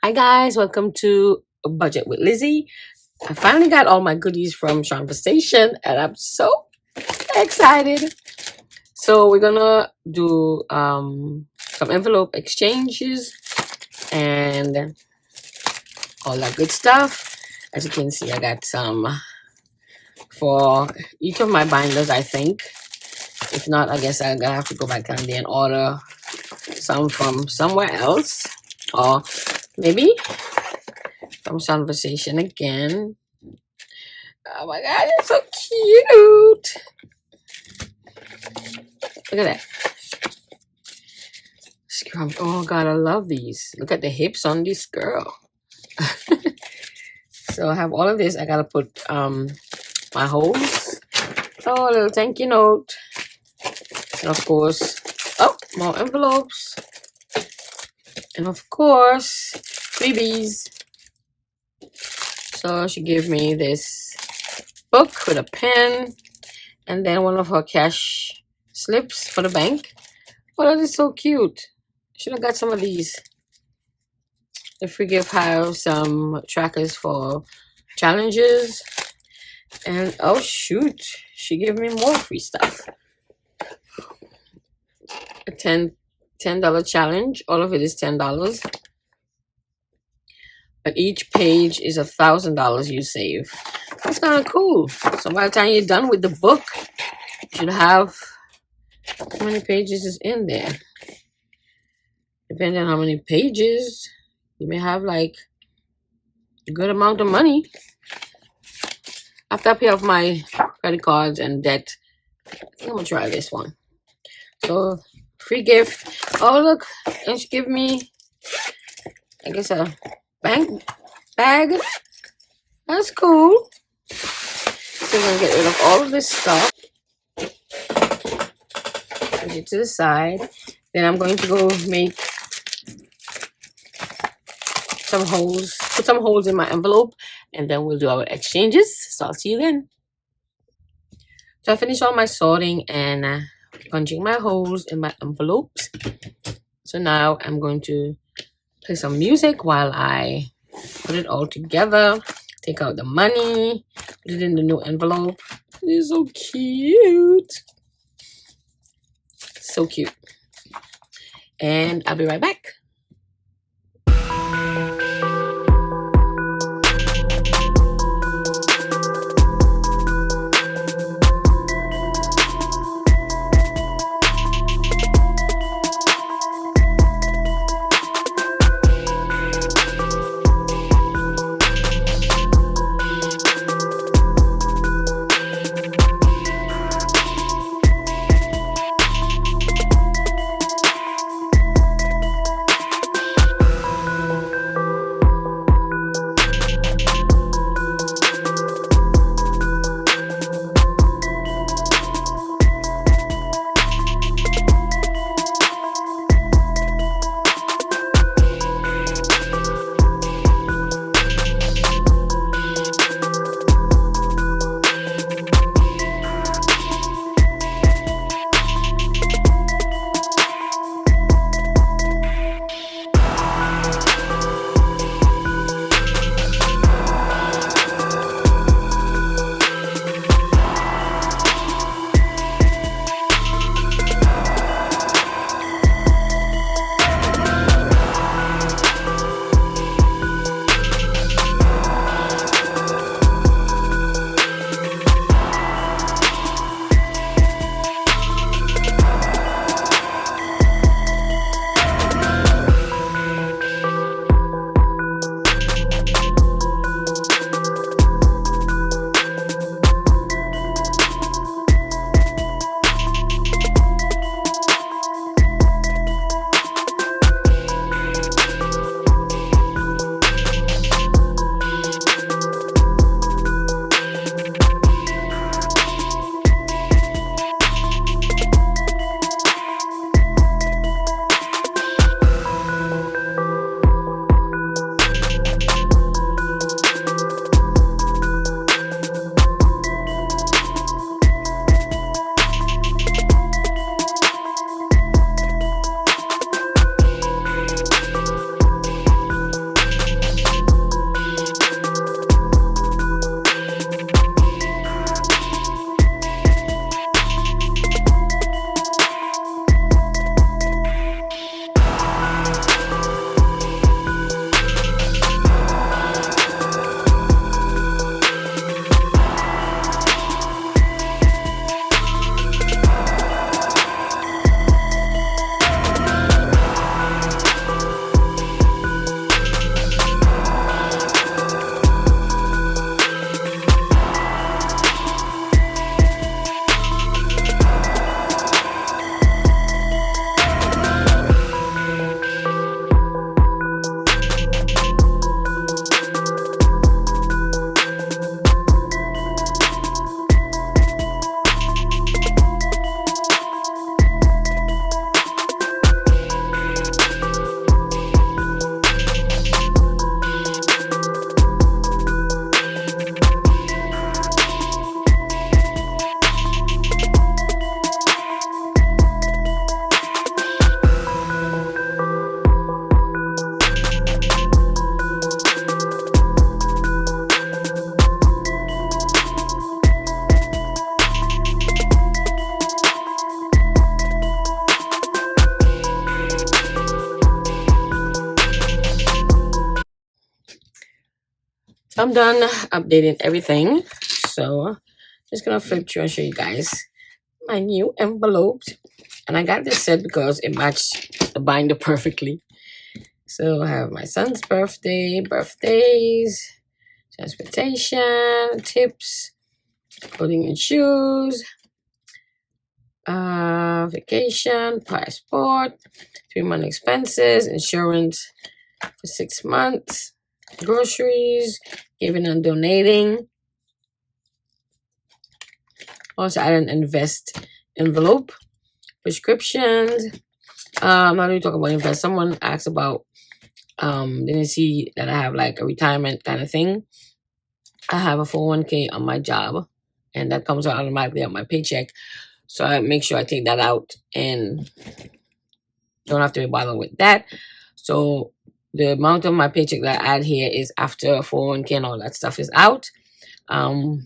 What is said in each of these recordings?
Hi guys, welcome to A Budget with Lizzy. I finally got all my goodies from Shonversation and I'm so excited. So we're gonna do some envelope exchanges and all that good stuff. As you can see, I got some for each of my binders, I think. If not, I guess I'm gonna have to go back down there and order some from somewhere else. Or maybe from Shonversation again. Oh my god, it's so cute. Look at that. Scrum. Oh god, I love these. Look at the hips on this girl. So I have all of this. I gotta put my holes. Oh, a little thank you note. And of course, more envelopes. And of course, freebies. So she gave me this book with a pen and then one of her cash slips for the bank. Oh, that is so cute. Should have got some of these. The free gift have some trackers for challenges. And oh shoot, she gave me more free stuff. A $10 challenge. All of it is $10. But each page is $1,000 you save. That's kind of cool. So by the time you're done with the book, you should have, how many pages is in there? Depending on how many pages, you may have like a good amount of money. After I pay off my credit cards and debt, I think I'm gonna try this one. So free gift. Oh look, and she gave me, I guess, a bank bag. That's cool. So we're gonna get rid of all of this stuff. Put it to the side. Then I'm going to go make some holes, put some holes in my envelope, and then we'll do our exchanges. So I'll see you then. So I finished all my sorting and punching my holes in my envelopes. So now I'm going to play some music while I put it all together. Take out the money, put it in the new envelope. It is so cute. So cute. And I'll be right back. I'm done updating everything. So just gonna flip through and show you guys my new envelopes. And I got this set because it matched the binder perfectly. So I have my son's birthday, birthdays, transportation, tips, clothing and shoes, vacation, passport, 3-month expenses, insurance for 6 months, groceries, giving and donating. Also add an invest envelope, prescriptions. How do we talk about invest? Someone asked about didn't see that I have like a retirement kind of thing. I have a 401k on my job, and that comes out automatically on my paycheck. So I make sure I take that out and don't have to be bothered with that. So the amount of my paycheck that I add here is after 401k and all that stuff is out. I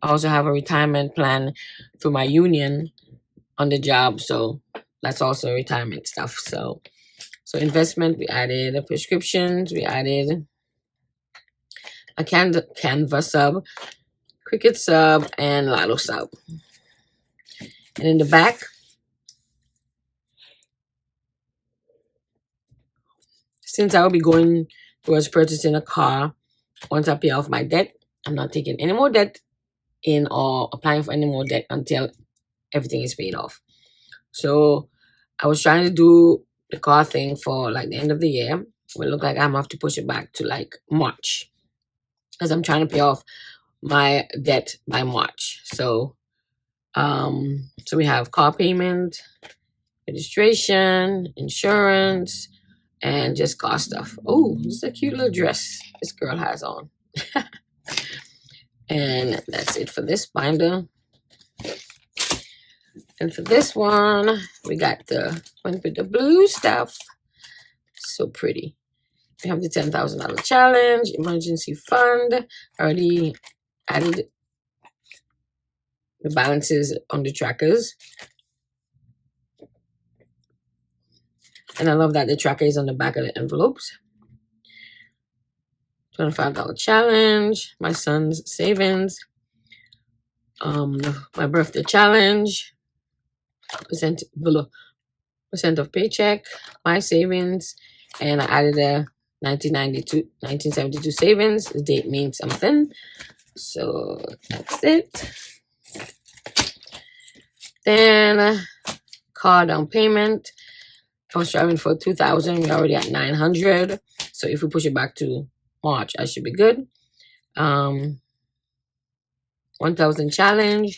also have a retirement plan through my union on the job, so that's also retirement stuff. So investment, we added prescriptions, we added a Canva sub, Cricut sub, and Lotto sub. And in the back, since I will be going towards purchasing a car once I pay off my debt, I'm not taking any more debt in or applying for any more debt until everything is paid off. So I was trying to do the car thing for like the end of the year. It look like I'm gonna have to push it back to like March, because I'm trying to pay off my debt by March. So we have car payment, registration, insurance, and just car stuff. Oh, this is a cute little dress this girl has on. And that's it for this binder. And for this one, we got the one with the blue stuff. So pretty. We have the $10,000 challenge, emergency fund. I already added the balances on the trackers. And I love that the tracker is on the back of the envelopes. $25 challenge, my son's savings, my birthday challenge, percent of paycheck, my savings, and I added a 1972 savings. The date means something. So that's it. Then car down payment. I was driving for $2,000. We're already at $900. So if we push it back to March, I should be good. 1,000 challenge.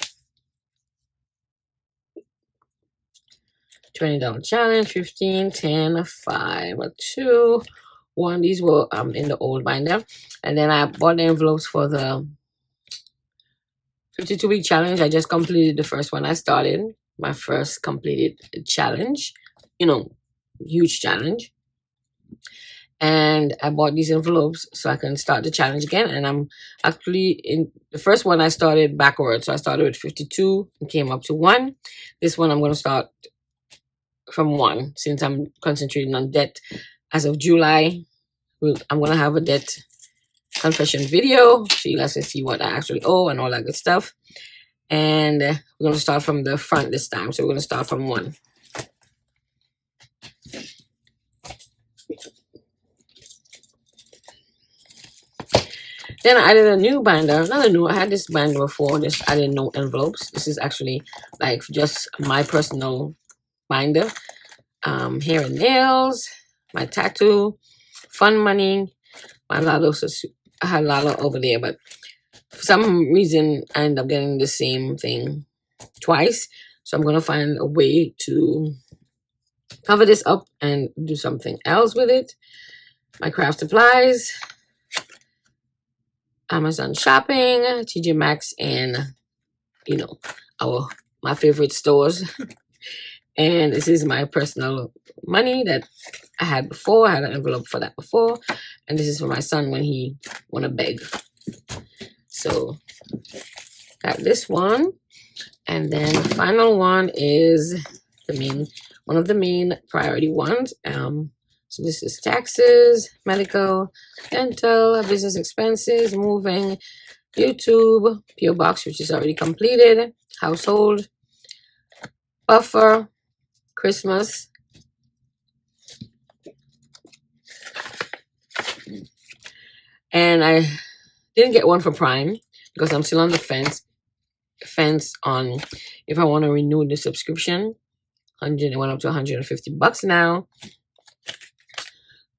$20 challenge. 15, 10, 5, 2, 1. These were in the old binder. And then I bought the envelopes for the 52-week challenge. I just completed the first one I started. My first completed challenge. Huge challenge. And I bought these envelopes so I can start the challenge again. And I'm actually in the first one I started backwards. So I started with 52 and came up to 1. This one I'm going to start from 1 since I'm concentrating on debt. As of July, I'm going to have a debt confession video so you guys can see what I actually owe and all that good stuff. And we're going to start from the front this time. So we're going to start from 1. Then I added a new binder. I had this binder before. I didn't know envelopes. This is actually like just my personal binder. Hair and nails, my tattoo, fun money, my Lotto. I had Lotto over there, but for some reason I ended up getting the same thing twice. So I'm going to find a way to cover this up and do something else with it. My craft supplies, Amazon shopping, TJ Maxx, and my favorite stores. And this is my personal money that I had before. I had an envelope for that before. And this is for my son when he want to beg. So got this one. And then the final one is one of the main priority ones. So this is taxes, medical, dental, business expenses, moving, YouTube, PO box, which is already completed, household, buffer, Christmas, and I didn't get one for Prime because I'm still on the fence on if I want to renew the subscription. It went up to $150 now.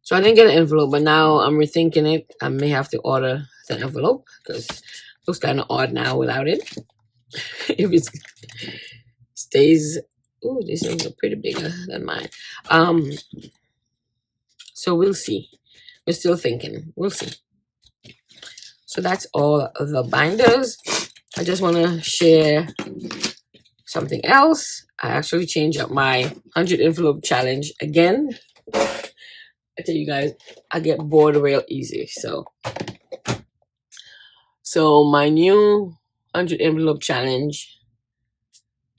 So I didn't get an envelope, but now I'm rethinking it. I may have to order the envelope because it looks kind of odd now without it. If it stays, oh, this one's a pretty bigger than mine. So we'll see. We're still thinking. We'll see. So that's all of the binders. I just want to share something else. I actually changed up my 100 envelope challenge again. I tell you guys, I get bored real easy. So my new 100 envelope challenge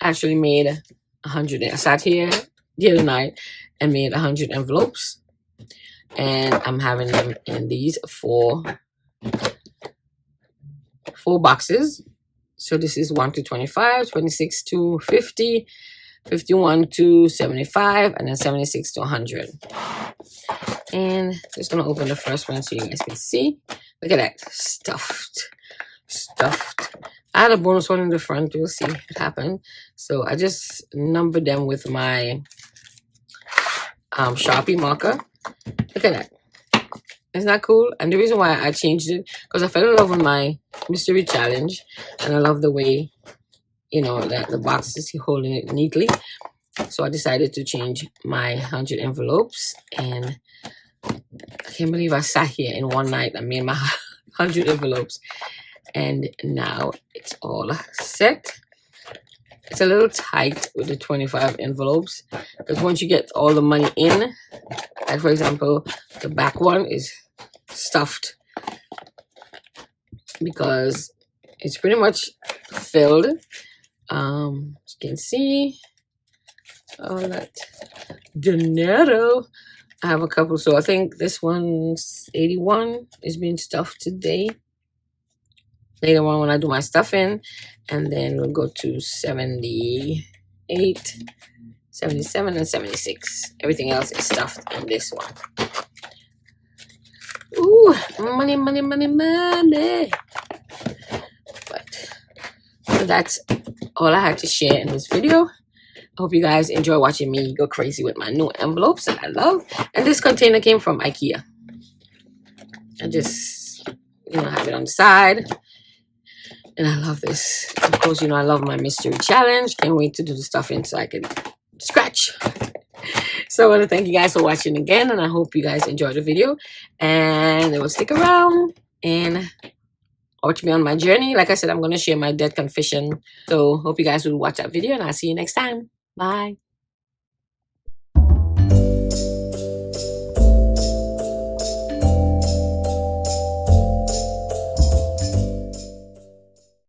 actually made 100. I sat here the other night and made 100 envelopes. And I'm having them in these four boxes. So this is 1 to 25, 26 to 50, 51 to 75, and then 76 to 100. And just gonna open the first one so you guys can see. Look at that, stuffed. I had a bonus one in the front. We'll see what happened. So I just numbered them with my Sharpie marker. Look at that. Isn't that cool? And the reason why I changed it because I fell in love with my mystery challenge, and I love the way, you know, that the box is holding it neatly. So I decided to change my 100 envelopes, and I can't believe I sat here in one night. I made my 100 envelopes, and now it's all set. It's a little tight with the 25 envelopes because once you get all the money in, like for example, the back one is stuffed because it's pretty much filled. You can see all that dinero. I have a couple, so I think this one's 81 is being stuffed today. Later on when I do my stuffing, and then we'll go to 78, 77, and 76. Everything else is stuffed in this one. Ooh, money. But so that's all I had to share in this video. I hope you guys enjoy watching me go crazy with my new envelopes that I love. And this container came from IKEA. I just, have it on the side. And I love this. Of course, I love my mystery challenge. Can't wait to do the stuffing so I can scratch. So I want to thank you guys for watching again. And I hope you guys enjoyed the video. And they will stick around and watch me on my journey. Like I said, I'm going to share my debt confession. So hope you guys will watch that video. And I'll see you next time. Bye.